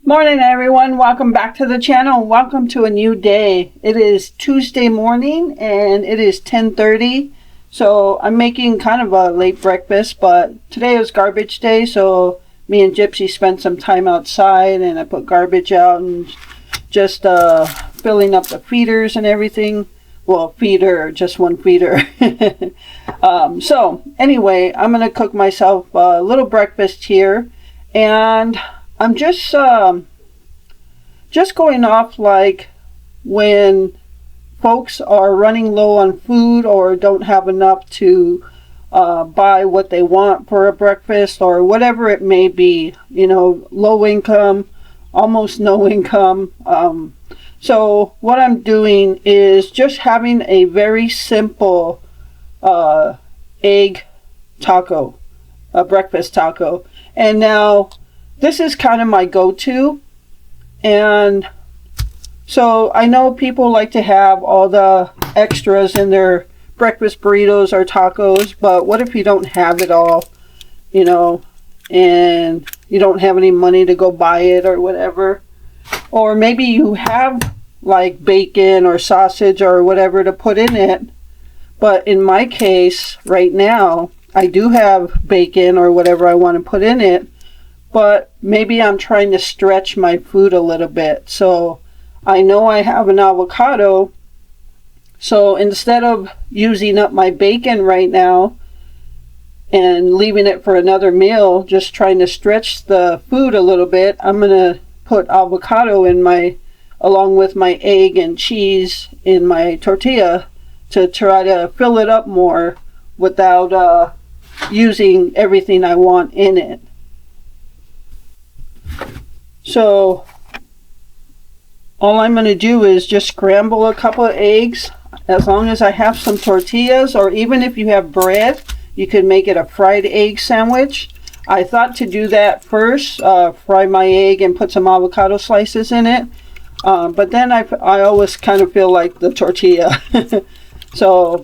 Morning everyone, welcome back to the channel. Welcome to a new day. It is Tuesday morning and it is 10:30. So I'm making kind of a late breakfast, but today is garbage day, so me and Gypsy spent some time outside and I put garbage out and just filling up the feeders and everything. Well, feeder, just one feeder. So anyway, I'm gonna cook myself a little breakfast here, and I'm just going off like when folks are running low on food or don't have enough to buy what they want for a breakfast or whatever it may be, you know, low income, almost no income. So what I'm doing is just having a very simple egg taco, a breakfast taco. And now this is kind of my go-to, and so I know people like to have all the extras in their breakfast burritos or tacos, but what if you don't have it all, you know, and you don't have any money to go buy it or whatever, or maybe you have like bacon or sausage or whatever to put in it, but in my case right now I do have bacon or whatever I want to put in it, but maybe I'm trying to stretch my food a little bit. So I know I have an avocado, so instead of using up my bacon right now and leaving it for another meal, just trying to stretch the food a little bit, I'm gonna put avocado in my, along with my egg and cheese in my tortilla, to try to fill it up more without using everything I want in it. So all I'm going to do is just scramble a couple of eggs. As long as I have some tortillas, or even if you have bread, you could make it a fried egg sandwich. I thought to do that first, fry my egg and put some avocado slices in it, but then I always kind of feel like the tortilla. So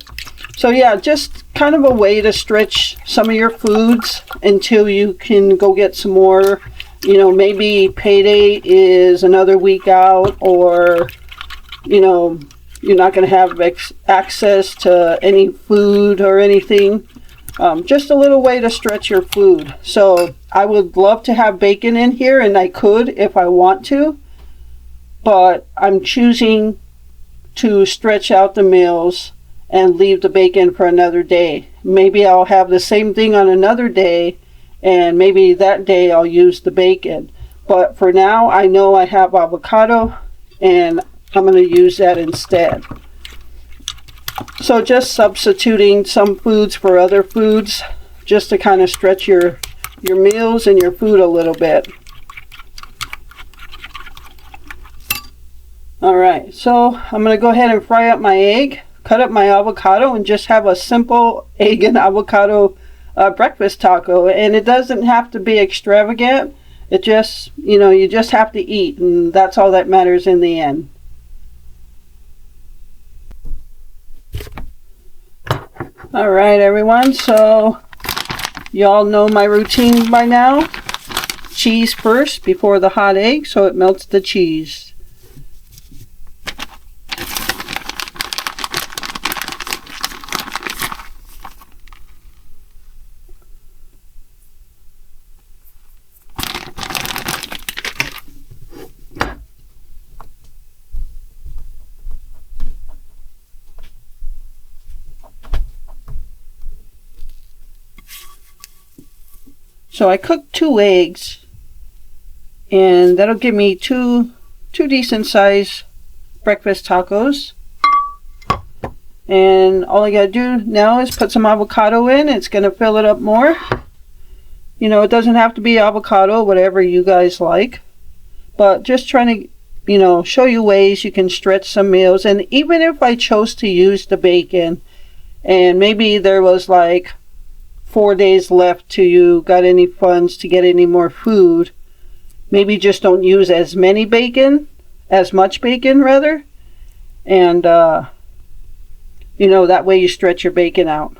yeah, just kind of a way to stretch some of your foods until you can go get some more. You know, maybe payday is another week out, or, you know, you're not going to have access to any food or anything. Just a little way to stretch your food. So I would love to have bacon in here, and I could if I want to, but I'm choosing to stretch out the meals and leave the bacon for another day. Maybe I'll have the same thing on another day, and maybe that day I'll use the bacon. But for now, I know I have avocado, and I'm going to use that instead. So just substituting some foods for other foods, just to kind of stretch your meals and your food a little bit. Alright, so I'm going to go ahead and fry up my egg, cut up my avocado, and just have a simple egg and avocado breakfast taco. And it doesn't have to be extravagant. It just, you know, you just have to eat, and that's all that matters in the end. Alright everyone, so y'all know my routine by now. Cheese first before the hot egg, so it melts the cheese. So I cooked 2 eggs, and that'll give me two decent sized breakfast tacos. And all I gotta do now is put some avocado in. It's gonna fill it up more. You know, it doesn't have to be avocado, whatever you guys like, but just trying to, you know, show you ways you can stretch some meals. And even if I chose to use the bacon, and maybe there was like 4 days left till you got any funds to get any more food, maybe just don't use as much bacon rather, and you know, that way you stretch your bacon out.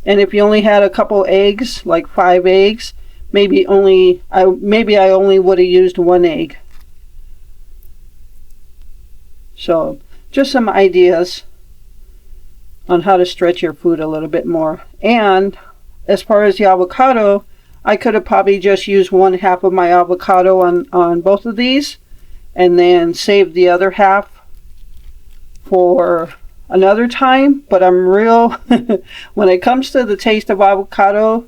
And if you only had a couple eggs, like 5 eggs, maybe I only would have used 1 egg. So just some ideas on how to stretch your food a little bit more. And as far as the avocado, I could have probably just used 1/2 of my avocado on both of these and then saved the other half for another time. But I'm real, when it comes to the taste of avocado,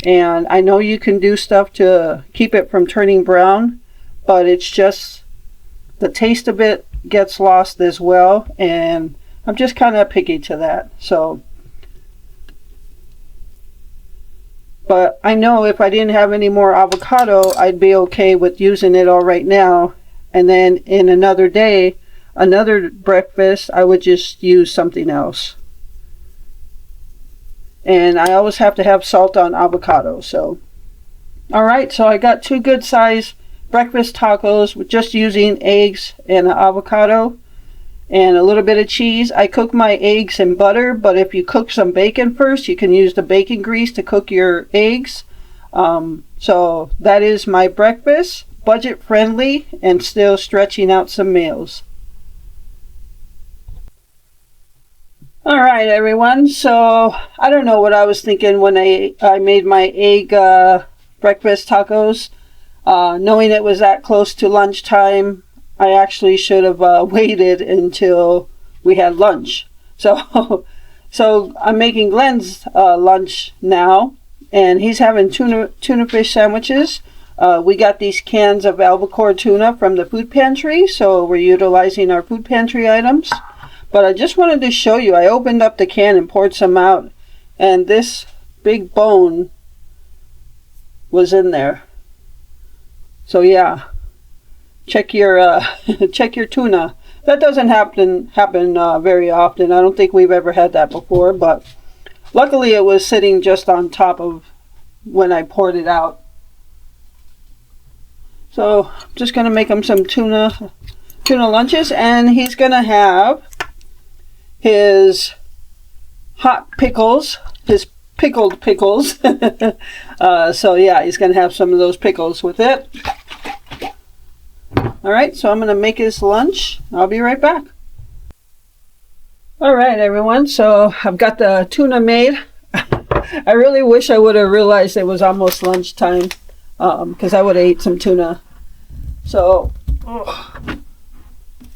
and I know you can do stuff to keep it from turning brown, but it's just the taste of it gets lost as well, and I'm just kind of picky to that. So, but I know if I didn't have any more avocado, I'd be okay with using it all right now, and then in another day, another breakfast, I would just use something else. And I always have to have salt on avocado. So, all right, so I got 2 good size breakfast tacos with just using eggs and avocado and a little bit of cheese. I cook my eggs in butter, but if you cook some bacon first, you can use the bacon grease to cook your eggs. So that is my breakfast, budget friendly and still stretching out some meals. All right, everyone. So I don't know what I was thinking when I made my egg breakfast tacos. Knowing it was that close to lunchtime, I actually should have waited until we had lunch. So I'm making Glenn's lunch now, and he's having tuna fish sandwiches. We got these cans of albacore tuna from the food pantry, so we're utilizing our food pantry items. But I just wanted to show you, I opened up the can and poured some out, and this big bone was in there. So yeah, check your check your tuna. That doesn't happen very often. I don't think we've ever had that before, but luckily it was sitting just on top of when I poured it out. So I'm just gonna make him some tuna lunches, and he's gonna have his hot pickles, his pickled pickles. So yeah, he's gonna have some of those pickles with it. All right, so I'm gonna make his lunch. I'll be right back. All right, everyone, so I've got the tuna made. I really wish I would have realized it was almost lunchtime, because I would have ate some tuna. So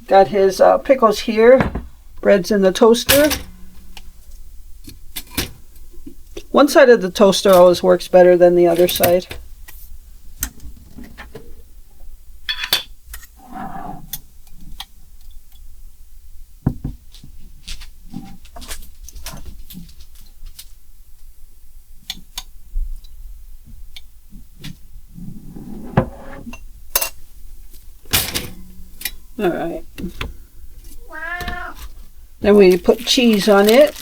got his pickles here. Bread's in the toaster. One side of the toaster always works better than the other side. All right. Wow. Then we put cheese on it.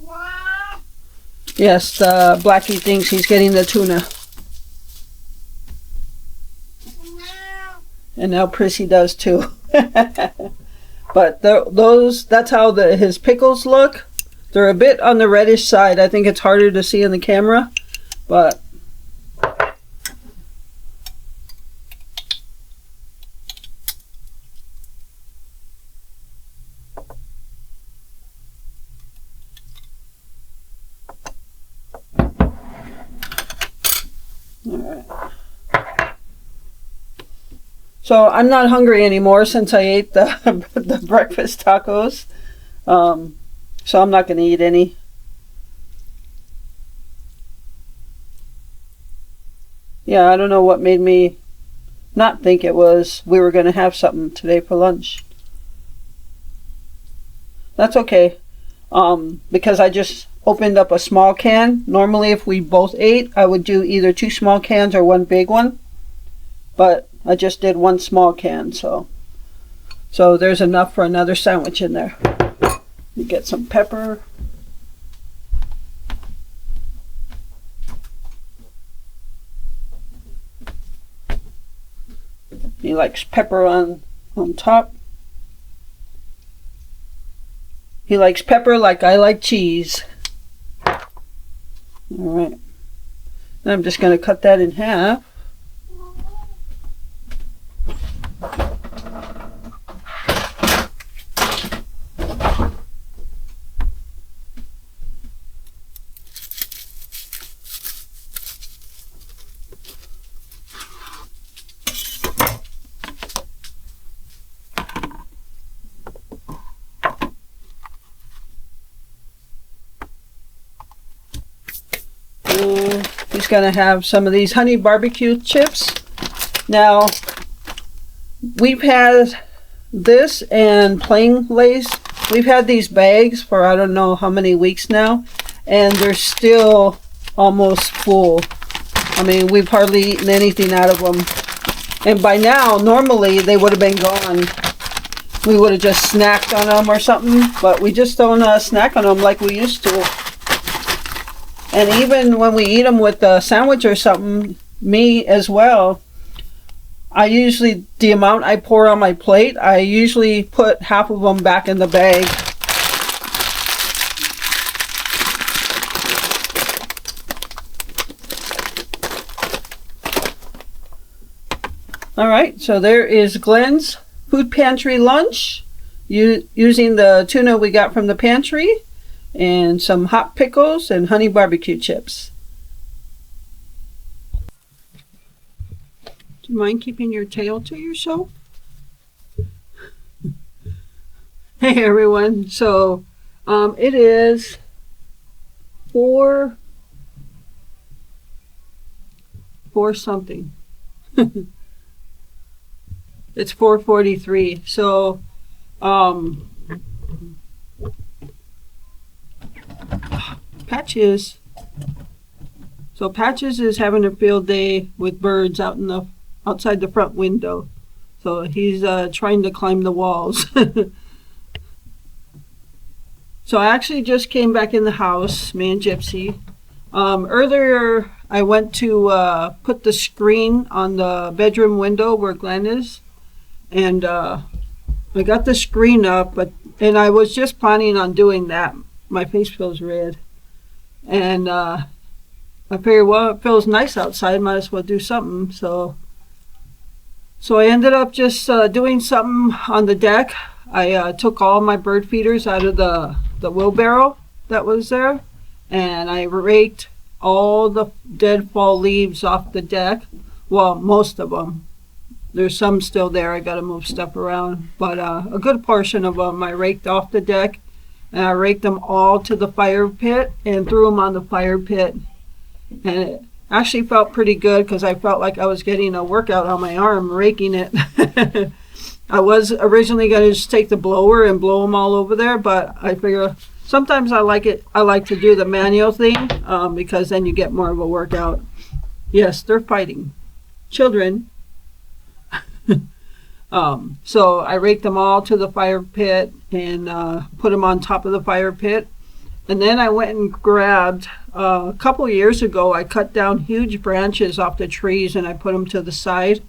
Wow. Yes, Blackie thinks he's getting the tuna. Wow. And now Prissy does too. But that's how his pickles look. They're a bit on the reddish side. I think it's harder to see in the camera, but so I'm not hungry anymore since I ate the breakfast tacos. So I'm not going to eat any. Yeah, I don't know what made me not think we were going to have something today for lunch. That's okay. Because I just opened up a small can. Normally if we both ate, I would do either 2 small cans or 1 big one. But I just did 1 small can, so there's enough for another sandwich in there. You get some pepper. He likes pepper on top. He likes pepper like I like cheese. All right. Now I'm just going to cut that in half. going to have some of these honey barbecue chips. Now, we've had this and plain Lay's. We've had these bags for I don't know how many weeks now, and they're still almost full. I mean, we've hardly eaten anything out of them. And by now, normally they would have been gone. We would have just snacked on them or something, but we just don't snack on them like we used to. And even when we eat them with a sandwich or something, me as well, I usually, the amount I pour on my plate, I usually put half of them back in the bag. All right, so there is Glenn's food pantry lunch, using the tuna we got from the pantry, and some hot pickles and honey barbecue chips. Do you mind keeping your tail to yourself? Hey everyone, so it is 4 something. It's 4:43. So Patches is having a field day with birds outside the front window. So he's trying to climb the walls. So I actually just came back in the house, me and Gypsy. Earlier I went to put the screen on the bedroom window where Glenn is. And I got the screen up, and I was just planning on doing that. My face feels red. And I figured, well, it feels nice outside, might as well do something. So I ended up just doing something on the deck. I took all my bird feeders out of the wheelbarrow that was there, and I raked all the dead fall leaves off the deck. Well, most of them. There's some still there. I got to move stuff around. But a good portion of them I raked off the deck. And I raked them all to the fire pit and threw them on the fire pit. And it actually felt pretty good because I felt like I was getting a workout on my arm raking it. I was originally going to just take the blower and blow them all over there. But I figure sometimes I like to do the manual thing because then you get more of a workout. Yes, they're fighting. Children. So I raked them all to the fire pit and put them on top of the fire pit. And then I went and grabbed, a couple years ago, I cut down huge branches off the trees and I put them to the side.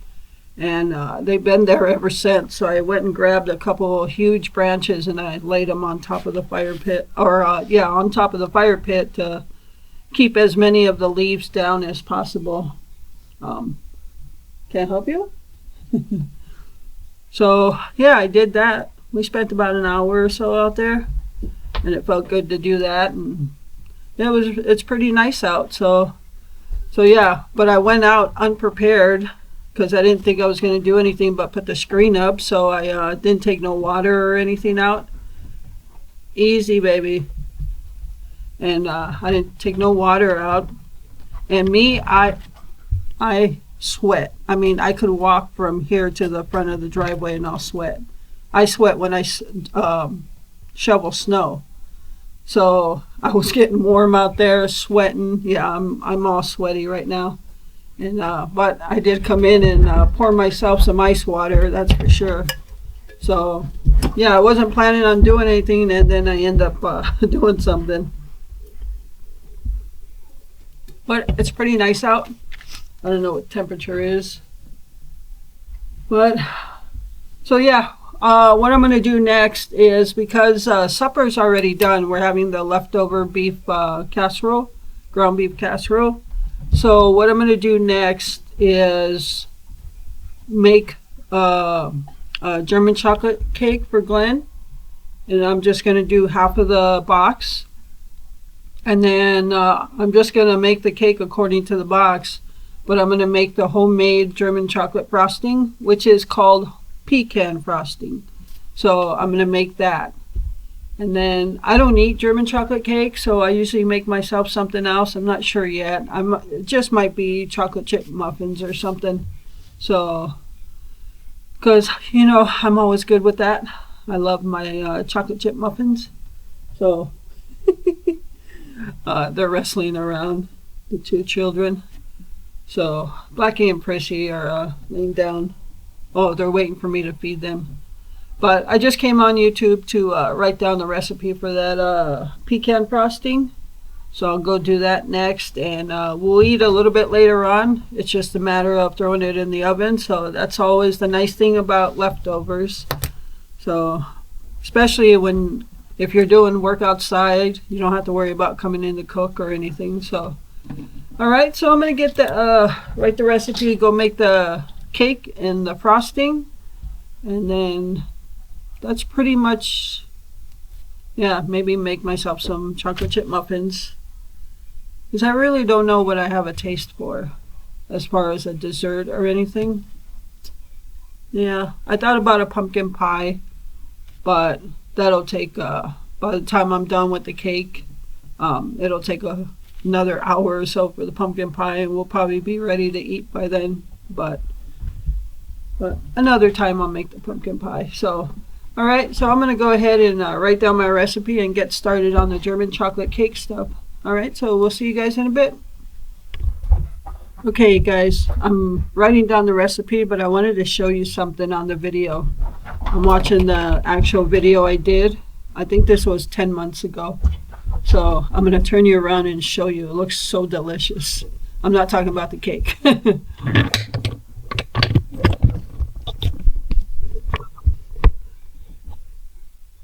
And they've been there ever since. So I went and grabbed a couple of huge branches and I laid them on top of the fire pit, on top of the fire pit to keep as many of the leaves down as possible. Can I help you? So yeah, I did that. We spent about an hour or so out there, and it felt good to do that. And it's pretty nice out. So yeah, but I went out unprepared because I didn't think I was going to do anything but put the screen up. So I didn't take no water or anything out. Easy, baby. And I didn't take no water out. And me, I sweat. I mean, I could walk from here to the front of the driveway and I'll sweat. I sweat when I shovel snow. So I was getting warm out there, sweating. Yeah, I'm all sweaty right now. And but I did come in and pour myself some ice water, that's for sure. So yeah, I wasn't planning on doing anything, and then I end up doing something. But it's pretty nice out. I don't know what temperature is. But, so yeah, what I'm going to do next is, because supper's already done, we're having the leftover beef casserole, ground beef casserole. So what I'm going to do next is make a German chocolate cake for Glenn. And I'm just going to do half of the box. And then I'm just going to make the cake according to the box. But I'm going to make the homemade German chocolate frosting, which is called pecan frosting. So I'm going to make that. And then I don't eat German chocolate cake, so I usually make myself something else. I'm not sure yet. It just might be chocolate chip muffins or something. So, because, you know, I'm always good with that. I love my chocolate chip muffins. So, they're wrestling around, the two children. So, Blackie and Prissy are laying down. Oh, they're waiting for me to feed them. But I just came on YouTube to write down the recipe for that pecan frosting. So I'll go do that next. And we'll eat a little bit later on. It's just a matter of throwing it in the oven. So that's always the nice thing about leftovers. So especially if you're doing work outside, you don't have to worry about coming in to cook or anything. So, all right. So I'm going to get write the recipe, go make the cake and the frosting. And then that's pretty much, yeah, maybe make myself some chocolate chip muffins. Because I really don't know what I have a taste for as far as a dessert or anything. Yeah, I thought about a pumpkin pie, but that'll take, by the time I'm done with the cake, it'll take another hour or so for the pumpkin pie, and we'll probably be ready to eat by then. But another time I'll make the pumpkin pie. So, all right, so I'm going to go ahead and write down my recipe and get started on the German chocolate cake stuff. All right, so we'll see you guys in a bit. Okay, guys, I'm writing down the recipe, but I wanted to show you something on the video. I'm watching the actual video I did. I think this was 10 months ago. So I'm going to turn you around and show you. It looks so delicious. I'm not talking about the cake.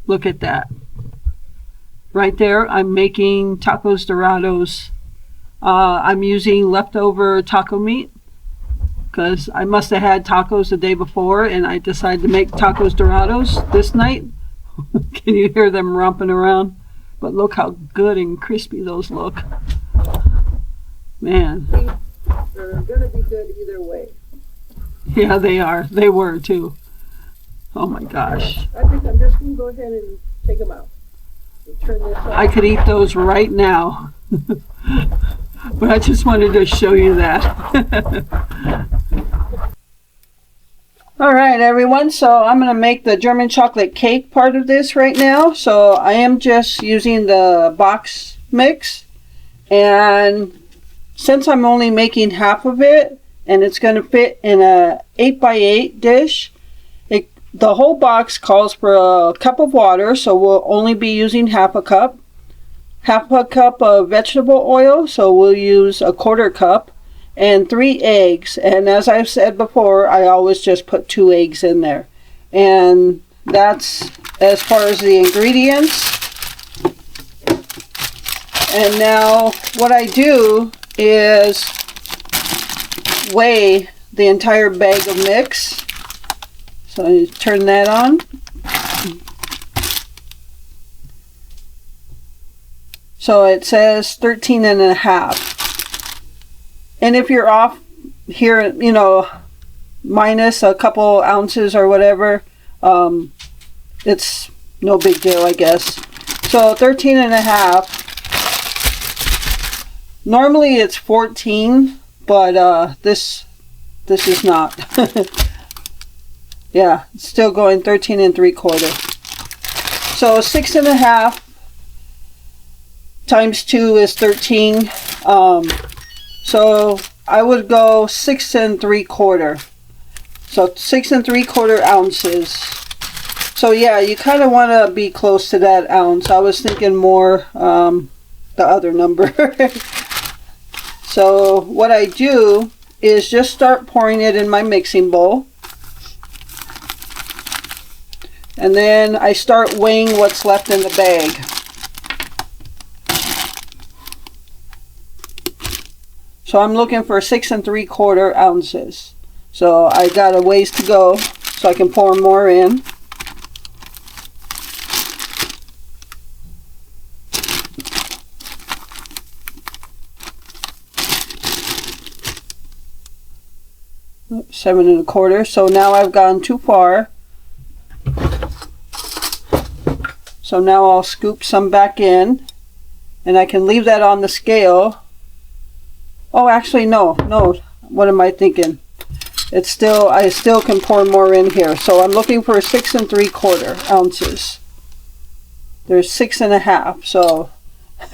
Look at that. Right there, I'm making tacos dorados. I'm using leftover taco meat because I must have had tacos the day before and I decided to make tacos dorados this night. Can you hear them romping around? But look how good and crispy those look. Man. They're going to be good either way. Yeah, they are. They were too. Oh my gosh. I think I'm just going to go ahead and take them out. Turn this off. I could eat those right now. But I just wanted to show you that. All right, everyone. So I'm going to make the German chocolate cake part of this right now. So I am just using the box mix. And since I'm only making half of it, and it's going to fit in a 8x8 dish, the whole box calls for a cup of water, so we'll only be using half a cup. Half a cup of vegetable oil, so we'll use a 1/4 cup. And 3 eggs. And as I've said before, I always just put 2 eggs in there. And that's as far as the ingredients. And now what I do is weigh the entire bag of mix. So I turn that on. So it says 13.5. And if you're off here, you know, minus a couple ounces or whatever, it's no big deal, I guess. So 13.5. Normally it's 14, but this is not. Yeah, it's still going 13 3/4. So 6.5 times 2 is 13. So I would go 6 3/4. So 6 3/4 ounces. So yeah, you kind of want to be close to that ounce. I was thinking more the other number. So what I do is just start pouring it in my mixing bowl. And then I start weighing what's left in the bag. So I'm looking for 6 3/4 ounces. So I got a ways to go so I can pour more in. Oops, 7 1/4. So now I've gone too far. So now I'll scoop some back in, and I can leave that on the scale. Oh, actually, no. What am I thinking? I still can pour more in here. So I'm looking for 6 3/4 ounces. There's 6 1/2. So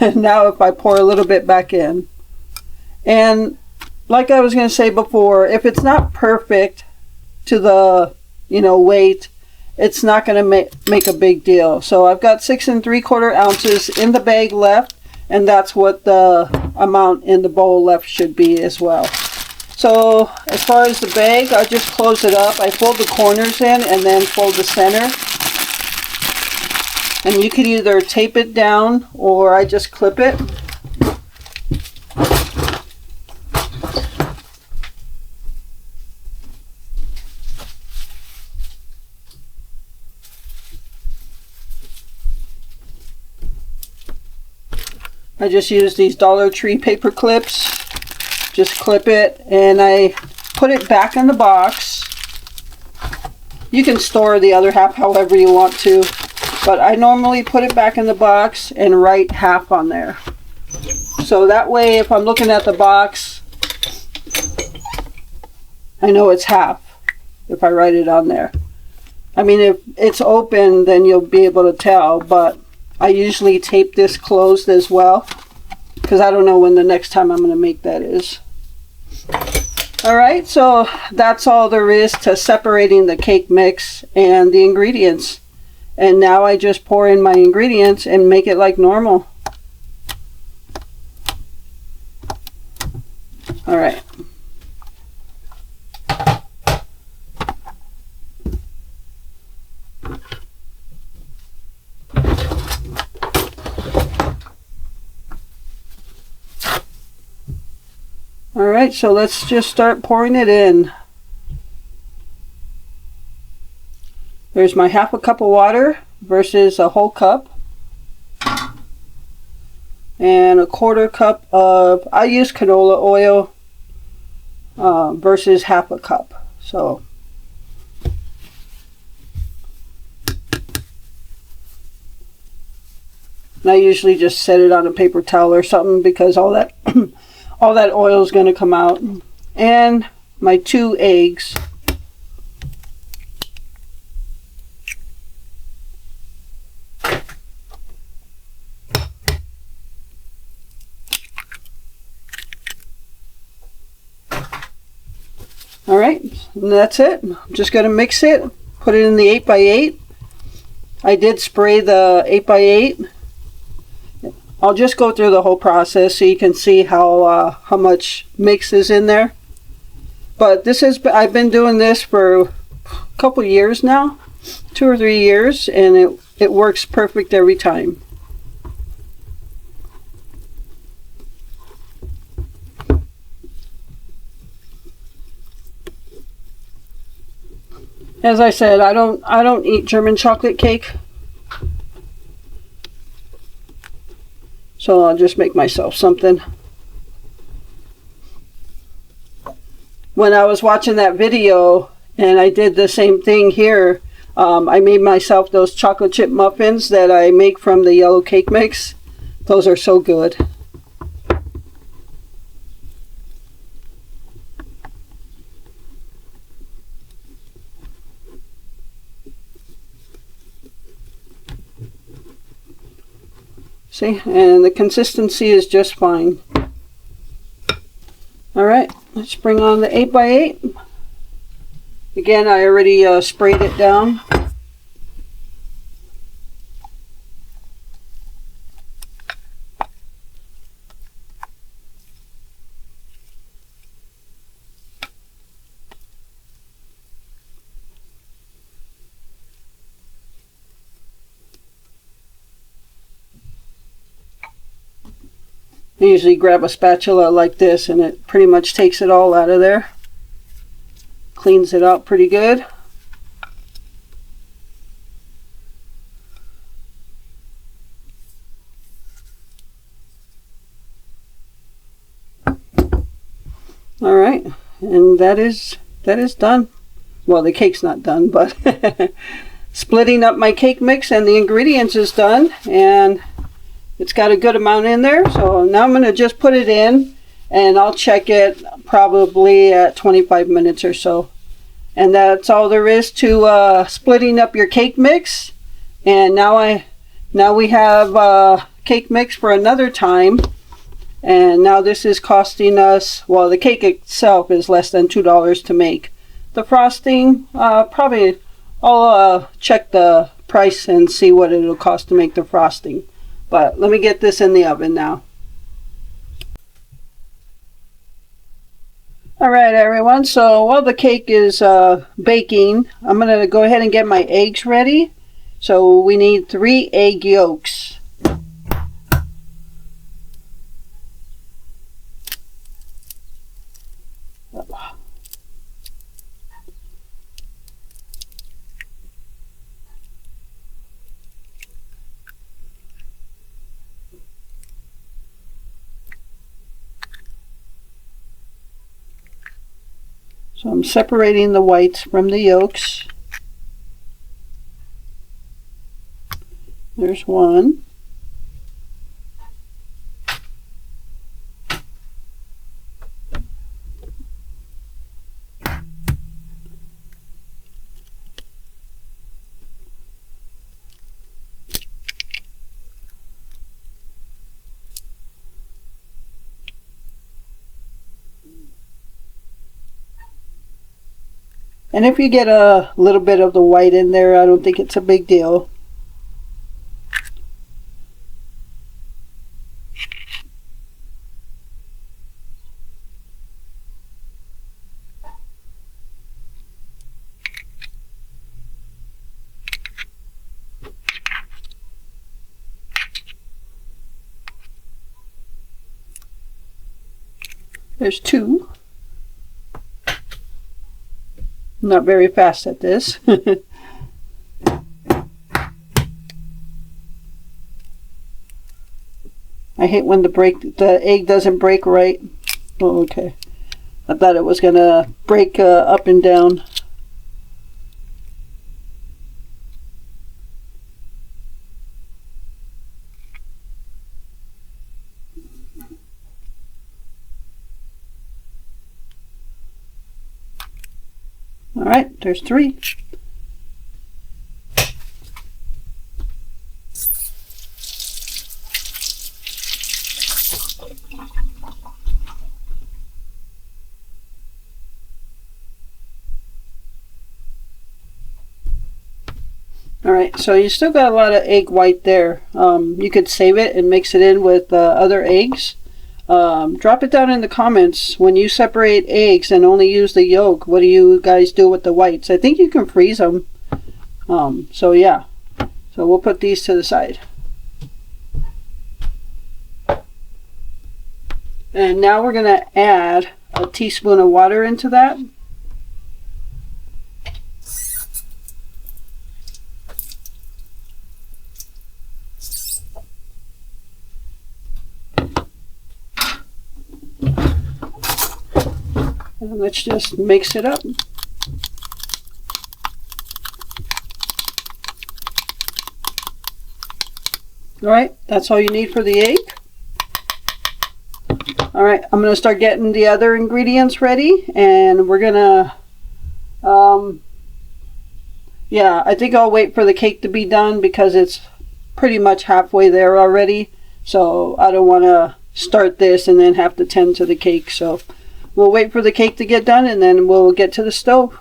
now if I pour a little bit back in. And like I was going to say before, if it's not perfect to the, weight, it's not going to make a big deal. So I've got 6 3/4 ounces in the bag left, and that's what the amount in the bowl left should be as well. So as far as the bag, I just close it up. I fold the corners in and then fold the center. And you could either tape it down or I just clip it. I just use these Dollar Tree paper clips. Just clip it, and I put it back in the box. You can store the other half however you want to, but I normally put it back in the box and write half on there. So that way, if I'm looking at the box, I know it's half if I write it on there. I mean, if it's open, then you'll be able to tell, but I usually tape this closed as well, because I don't know when the next time I'm going to make that is. Alright, so that's all there is to separating the cake mix and the ingredients. And now I just pour in my ingredients and make it like normal. Alright. Alright, so let's just start pouring it in. There's my 1/2 cup of water versus a whole cup. And a 1/4 cup of, I use canola oil versus 1/2 cup. So and I usually just set it on a paper towel or something, because all that all that oil is going to come out. And my 2 eggs. Alright, and that's it. I'm just going to mix it, put it in the 8x8. I did spray the 8x8. I'll just go through the whole process so you can see how much mix is in there. But this is, I've been doing this for a couple years now, 2 or 3 years, and it works perfect every time. As I said, I don't eat German chocolate cake. So I'll just make myself something. When I was watching that video, and I did the same thing here, I made myself those chocolate chip muffins that I make from the yellow cake mix. Those are so good. See, and the consistency is just fine. Alright, let's bring on the 8x8. Again, I already sprayed it down. I usually grab a spatula like this, and it pretty much takes it all out of there. Cleans it out pretty good. Alright, and that is done. Well, the cake's not done, but splitting up my cake mix and the ingredients is done, and it's got a good amount in there. So now I'm going to just put it in, and I'll check it probably at 25 minutes or so. And that's all there is to splitting up your cake mix. And now we have cake mix for another time. And now this is costing us, well, the cake itself is less than $2 to make. The frosting, probably I'll check the price and see what it'll cost to make the frosting. But let me get this in the oven now. Alright everyone, so while the cake is baking, I'm going to go ahead and get my eggs ready. So we need 3 egg yolks. So I'm separating the whites from the yolks. There's one. And if you get a little bit of the white in there, I don't think it's a big deal. There's 2. I'm not very fast at this. I hate when the egg doesn't break right. Oh, okay. I thought it was gonna break up and down. Alright, there's 3. Alright, so you still got a lot of egg white there. You could save it and mix it in with other eggs. Drop it down in the comments. When you separate eggs and only use the yolk, what do you guys do with the whites? I think you can freeze them. So yeah. So we'll put these to the side. And now we're going to add a teaspoon of water into that. And let's just mix it up. Alright, that's all you need for the egg. Alright, I'm going to start getting the other ingredients ready, and we're going to, yeah, I think I'll wait for the cake to be done because it's pretty much halfway there already. So I don't want to start this and then have to tend to the cake. So we'll wait for the cake to get done and then we'll get to the stove.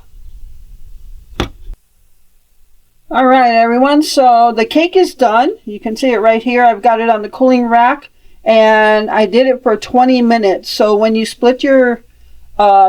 Alright everyone, so the cake is done. You can see it right here. I've got it on the cooling rack and I did it for 20 minutes. So when you split your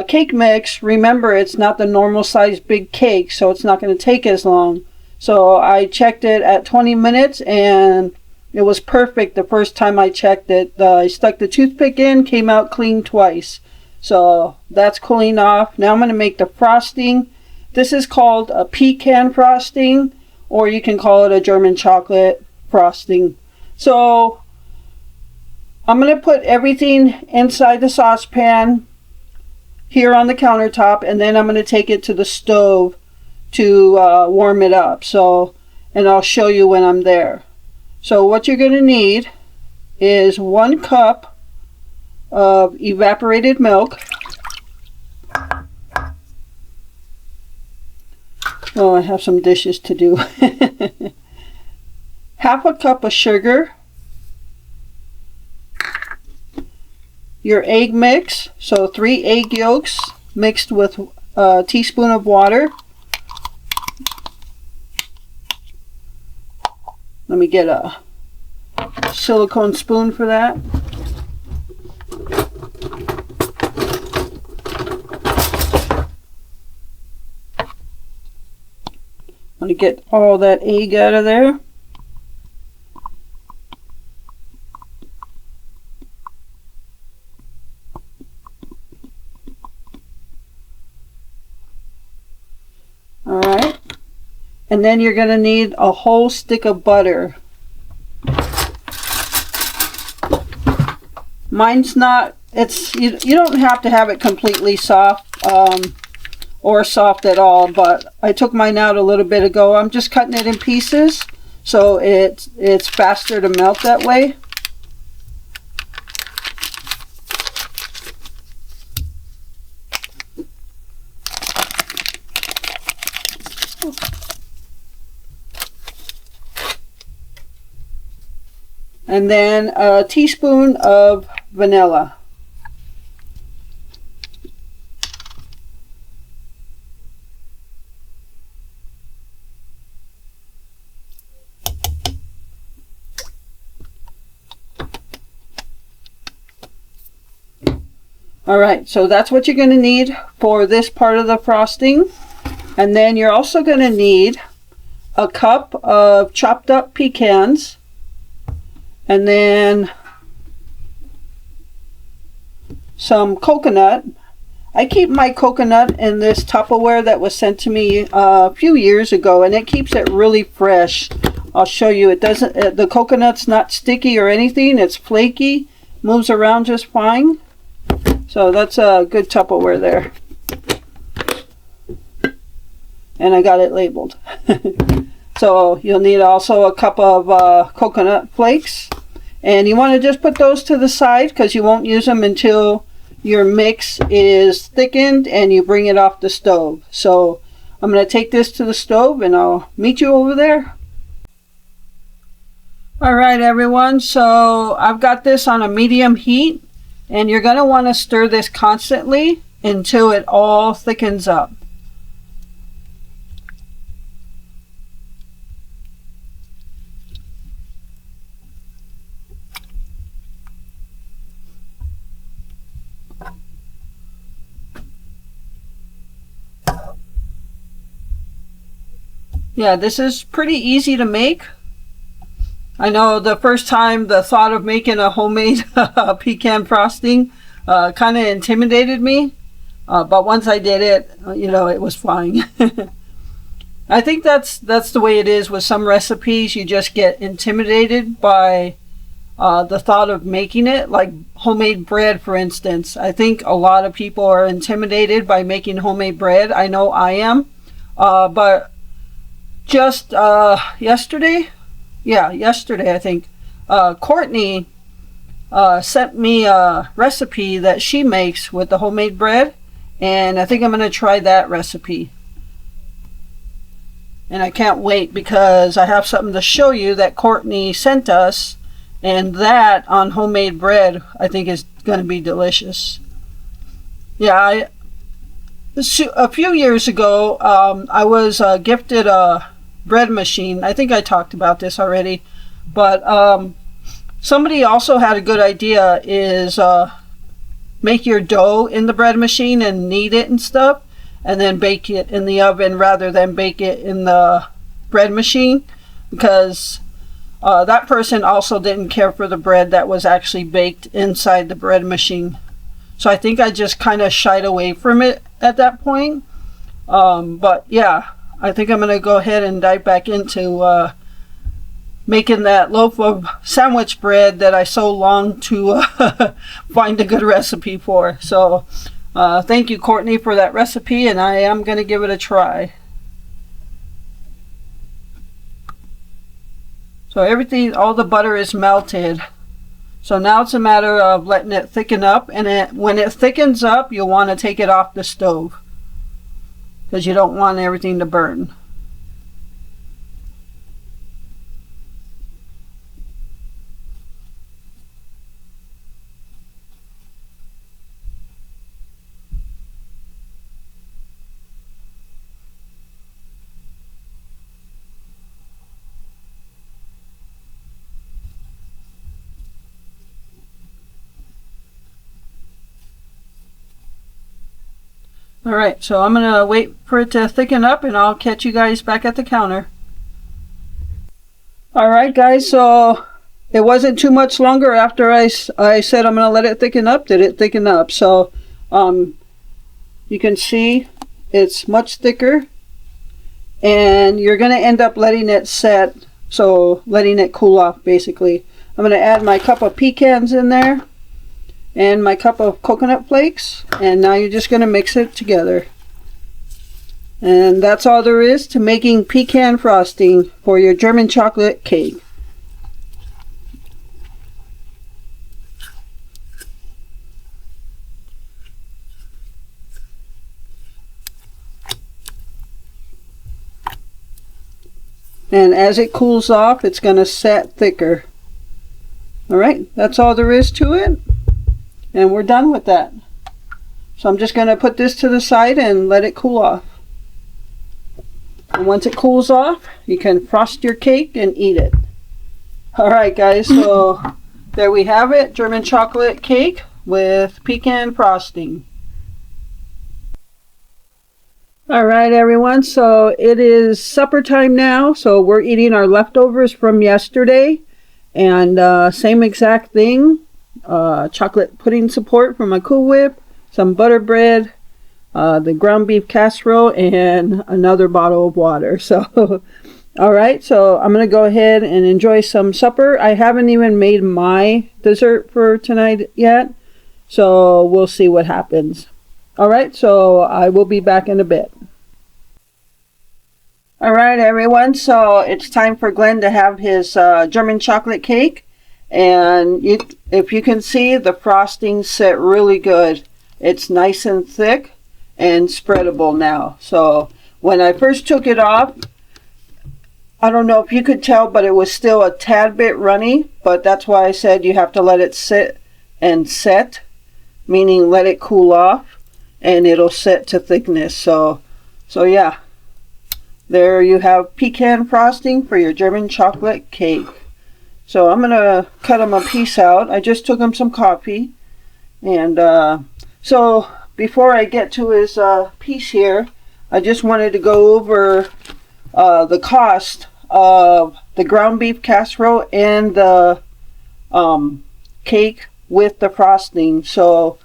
cake mix, remember it's not the normal size big cake, so it's not going to take as long. So I checked it at 20 minutes and it was perfect the first time I checked it. I stuck the toothpick in, came out clean twice. So that's cooling off. Now I'm going to make the frosting. This is called a pecan frosting, or you can call it a German chocolate frosting. So I'm going to put everything inside the saucepan here on the countertop, and then I'm going to take it to the stove to warm it up. So, and I'll show you when I'm there. So what you're going to need is 1 cup of evaporated milk. Oh, I have some dishes to do. Half a cup of sugar. Your egg mix, so 3 egg yolks mixed with a teaspoon of water. Let me get a silicone spoon for that. I'm going to get all that egg out of there. Alright, and then you're going to need a whole stick of butter. Mine's not, you don't have to have it completely soft or soft at all, but I took mine out a little bit ago. I'm just cutting it in pieces so it's faster to melt that way. And then a teaspoon of vanilla. Alright, so that's what you're going to need for this part of the frosting. And then you're also going to need a cup of chopped up pecans. And then some coconut. I keep my coconut in this Tupperware that was sent to me a few years ago, and it keeps it really fresh. I'll show you. It doesn't. The coconut's not sticky or anything. It's flaky, moves around just fine. So that's a good Tupperware there. And I got it labeled. So you'll need also a cup of coconut flakes. And you want to just put those to the side because you won't use them until your mix is thickened and you bring it off the stove. So I'm going to take this to the stove and I'll meet you over there. Alright everyone, so I've got this on a medium heat and you're going to want to stir this constantly until it all thickens up. Yeah, this is pretty easy to make. I know the first time the thought of making a homemade pecan frosting kind of intimidated me. But once I did it, you know, it was fine. I think that's the way it is with some recipes. You just get intimidated by the thought of making it, like homemade bread, for instance. I think a lot of people are intimidated by making homemade bread. I know I am. But just yesterday I think, Courtney sent me a recipe that she makes with the homemade bread, and I think I'm going to try that recipe. And I can't wait because I have something to show you that Courtney sent us, and that on homemade bread I think is going to be delicious. Yeah, a few years ago I was gifted a bread machine. I think I talked about this already, but somebody also had a good idea, is make your dough in the bread machine and knead it and stuff, and then bake it in the oven rather than bake it in the bread machine, because that person also didn't care for the bread that was actually baked inside the bread machine. So I think I just kind of shied away from it at that point. But yeah, I think I'm going to go ahead and dive back into making that loaf of sandwich bread that I so long to find a good recipe for. So thank you, Courtney, for that recipe, and I am going to give it a try. So everything, all the butter is melted. So now it's a matter of letting it thicken up, and when it thickens up, you'll want to take it off the stove because you don't want everything to burn. Alright, so I'm going to wait for it to thicken up and I'll catch you guys back at the counter. Alright guys, so it wasn't too much longer after I said I'm going to let it thicken up, did it thicken up. So you can see it's much thicker, and you're going to end up letting it set, so letting it cool off basically. I'm going to add my cup of pecans in there and my cup of coconut flakes, and now you're just going to mix it together. And that's all there is to making pecan frosting for your German chocolate cake. And as it cools off, it's going to set thicker. Alright, that's all there is to it. And we're done with that. So I'm just going to put this to the side and let it cool off. And once it cools off, you can frost your cake and eat it. Alright guys, so there we have it. German chocolate cake with pecan frosting. Alright everyone, so it is supper time now. So we're eating our leftovers from yesterday. And same exact thing. Chocolate pudding support from my Cool Whip, some butter bread, the ground beef casserole, and another bottle of water. So alright, so I'm going to go ahead and enjoy some supper. I haven't even made my dessert for tonight yet, so we'll see what happens. Alright, so I will be back in a bit. Alright everyone, so it's time for Glenn to have his German chocolate cake. And if you can see, the frosting set really good. It's nice and thick and spreadable now. So when I first took it off, I don't know if you could tell, but it was still a tad bit runny. But that's why I said you have to let it sit and set, meaning let it cool off, and it'll set to thickness. So yeah, there you have pecan frosting for your German chocolate cake. So I'm going to cut him a piece out. I just took him some coffee. And so before I get to his piece here, I just wanted to go over the cost of the ground beef casserole and the cake with the frosting. So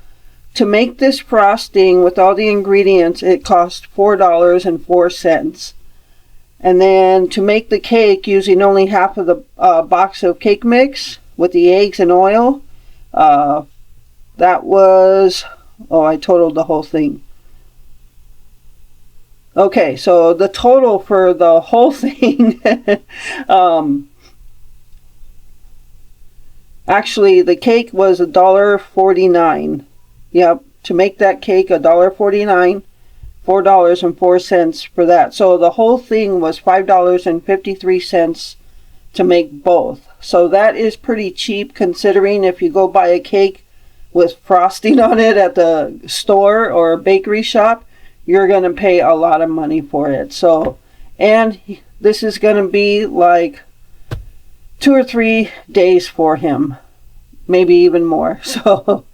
to make this frosting with all the ingredients, it cost $4.04. And then to make the cake using only half of the box of cake mix with the eggs and oil, that was, I totaled the whole thing. Okay, so the total for the whole thing, actually the cake was $1.49. Yep, to make that cake $1.49. $4.04 for that. So the whole thing was $5.53 to make both. So that is pretty cheap, considering if you go buy a cake with frosting on it at the store or a bakery shop, you're going to pay a lot of money for it. So, and this is going to be like 2 or 3 days for him, maybe even more. So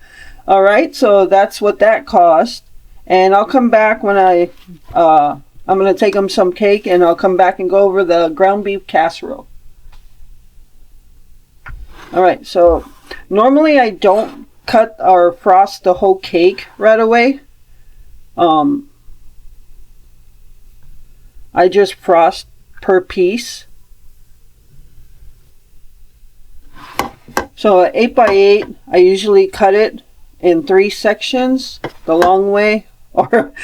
all right, so that's what that cost. And I'll come back when I'm going to take him some cake, and I'll come back and go over the ground beef casserole. Alright, so normally I don't cut or frost the whole cake right away. I just frost per piece. So 8x8, I usually cut it in 3 sections, the long way. Or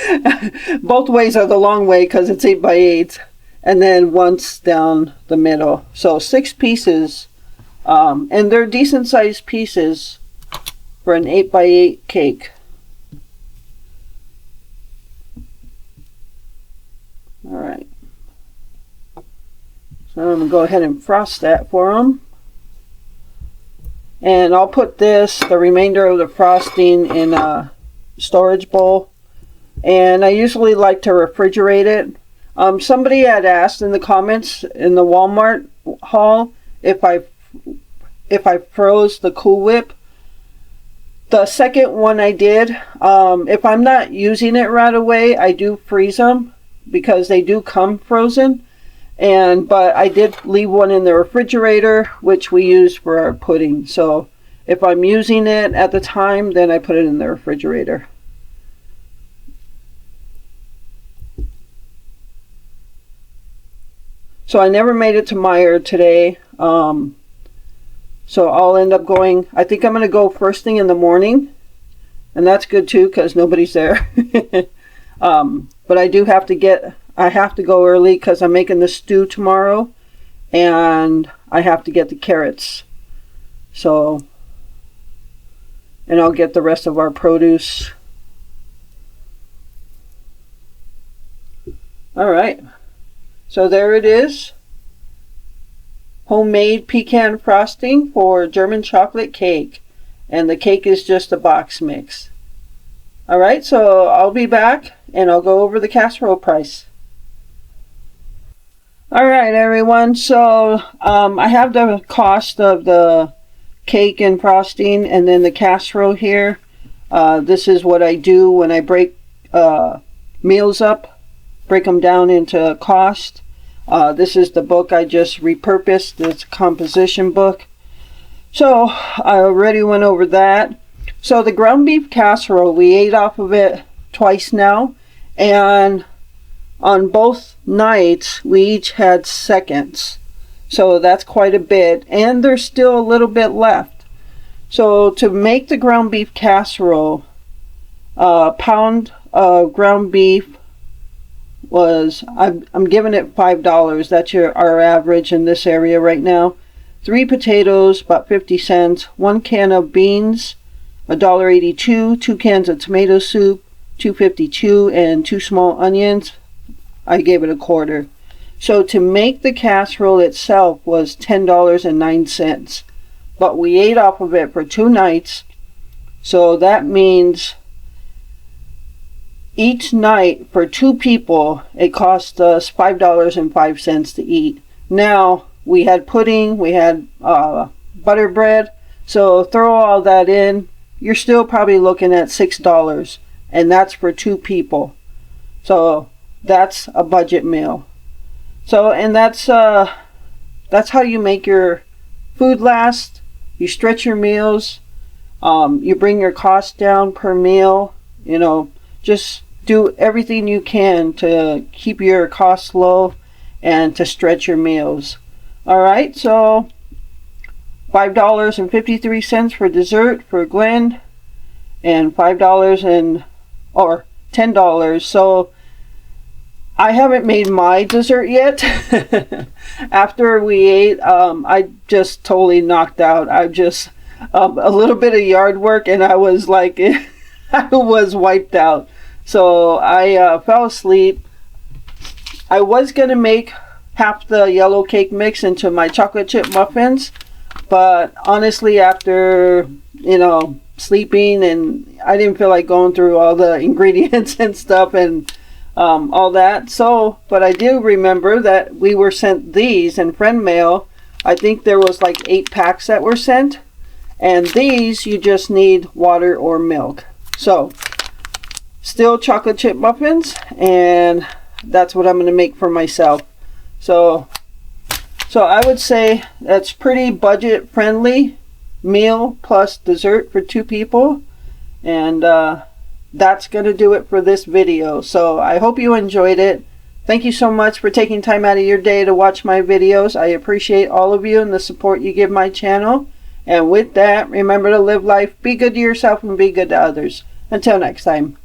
both ways are the long way because it's 8x8. and then once down the middle. So 6 pieces, and they're decent sized pieces for an 8x8 cake. Alright, so I'm going to go ahead and frost that for them. And I'll put the remainder of the frosting in a storage bowl. And I usually like to refrigerate it. Somebody had asked in the comments in the Walmart haul if I froze the Cool Whip. The second one I did. If I'm not using it right away, I do freeze them because they do come frozen. But I did leave one in the refrigerator, which we use for our pudding. So if I'm using it at the time, then I put it in the refrigerator. So I never made it to Meijer today. So I'll end up going, I think I'm going to go first thing in the morning. And that's good too, because nobody's there. But I do have to I have to go early because I'm making the stew tomorrow, and I have to get the carrots. So, and I'll get the rest of our produce. Alright, so there it is. Homemade pecan frosting for German chocolate cake. And the cake is just a box mix. Alright, so I'll be back and I'll go over the casserole price. Alright everyone, so I have the cost of the cake and frosting and then the casserole here. This is what I do when I break meals up, break them down into cost. This is the book I just repurposed. It's a composition book. So I already went over that. So the ground beef casserole, we ate off of it twice now, and on both nights we each had seconds, so that's quite a bit, and there's still a little bit left. So to make the ground beef casserole, a pound of ground beef was, I'm giving it $5. That's our average in this area right now. 3 potatoes, about 50 cents. 1 can of beans, $1.82. 2 cans of tomato soup, $2.52, and 2 small onions. I gave it a quarter. So to make the casserole itself was $10.09. But we ate off of it for 2 nights. So that means each night for 2 people, it cost us $5.05 to eat. Now, we had pudding, we had butter bread. So throw all that in, you're still probably looking at $6. And that's for 2 people. So that's a budget meal. So, and that's how you make your food last. You stretch your meals. You bring your cost down per meal. You know, just do everything you can to keep your costs low and to stretch your meals. Alright, so $5.53 for dessert for Glenn, and $10. So I haven't made my dessert yet. After we ate, I just totally knocked out. I just a little bit of yard work and I was like I was wiped out. So I fell asleep. I was gonna make half the yellow cake mix into my chocolate chip muffins, but honestly, after sleeping, and I didn't feel like going through all the ingredients and stuff and all that. So, but I do remember that we were sent these in friend mail. I think there was like 8 packs that were sent, and these you just need water or milk. So still chocolate chip muffins, and that's what I'm going to make for myself. So I would say that's pretty budget friendly meal plus dessert for 2 people, and that's going to do it for this video. So I hope you enjoyed it. Thank you so much for taking time out of your day to watch my videos. I appreciate all of you and the support you give my channel. And with that, remember to live life, be good to yourself, and be good to others. Until next time.